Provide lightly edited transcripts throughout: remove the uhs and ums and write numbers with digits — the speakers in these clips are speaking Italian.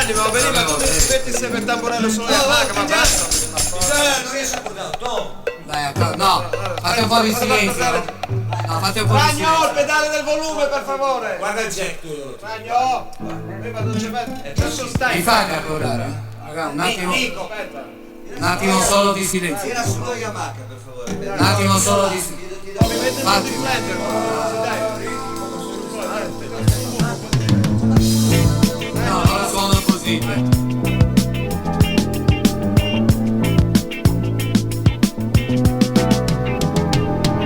Gianni, ma veniva tu metti sempre il tamburello sulla Yamaha, ma basta. Non riesco a portarlo. Dai, no, fate un po' di silenzio. No, fate un po' di Ragno, il silenzio. pedale del volume, per favore. Guarda il jack tu. Ragno, prima non c'è adesso stai. Mi fai calcolare? Raga, un attimo. Nico, aspetta. Un attimo solo di silenzio. Tira su la Yamaha, per favore. Un attimo solo di silenzio. No, mi metti un rifletter, dai. No, ora suono così.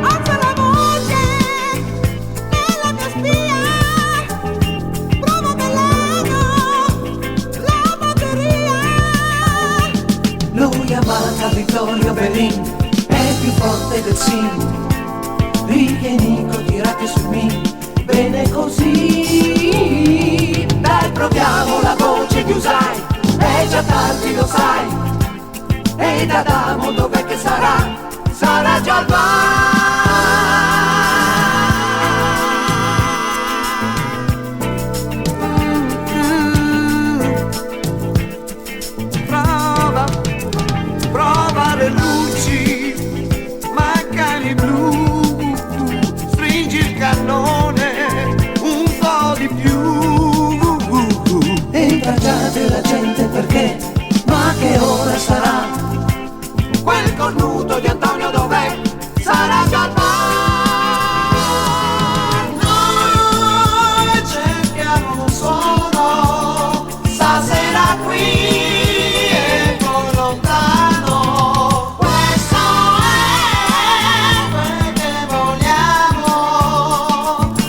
Alza la voce nella mia spia, prova veleno, la batteria. Lui amata Vittorio Belin è più forte del Sin. Righi e Nico tirate su me, bene così. Dai, proviamo la voce che usai, è già tardi lo sai. Ed Adamo dov'è che sarà? Sarà già al bar. Prova, prova le luci, mancano i blu, stringi il cannone un po' di più. E imbracciate la gente perché, ma che ora sarà? Quel cornuto di Antonio dov'è? Sarà già al bar. Noi cerchiamo un suono, stasera qui e poi lontano. Questo è quel che vogliamo,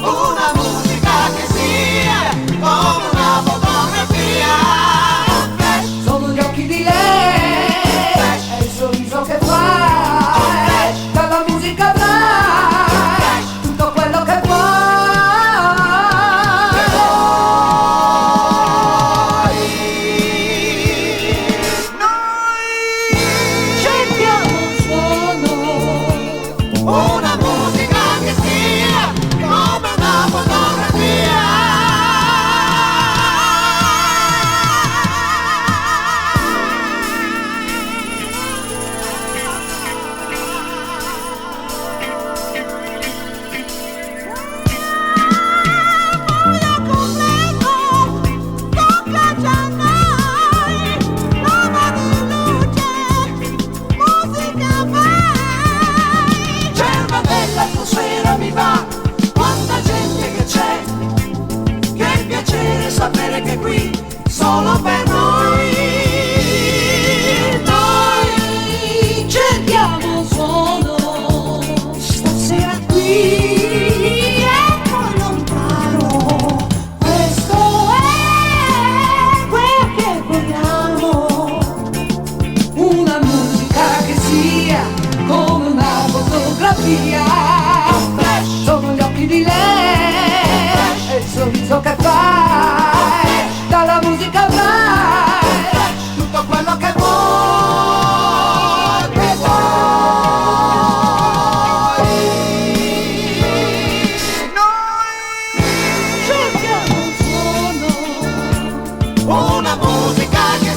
una musica che sia come una fotografia. Sono gli occhi di lei, è il sorriso che fai, dalla musica avrai tutto quello che vuoi. Noi cerchiamo un suono, una musica che sia come una fotografia. Buio completo, tocca già a noi, prova di luce, musica vai. Cerva dell'atmosfera mi va, quanta gente che c'è, che piacere sapere che qui solo per noi. Noi cerchiamo un suono, stasera qui e poi lontano. Questo è quel che vogliamo, una musica che sia come una fotografia. Sono gli occhi di lei e il sorriso che fai, dalla musica avrai tutto quello che vuoi, che vuoi. Noi cerchiamo un suono, una musica che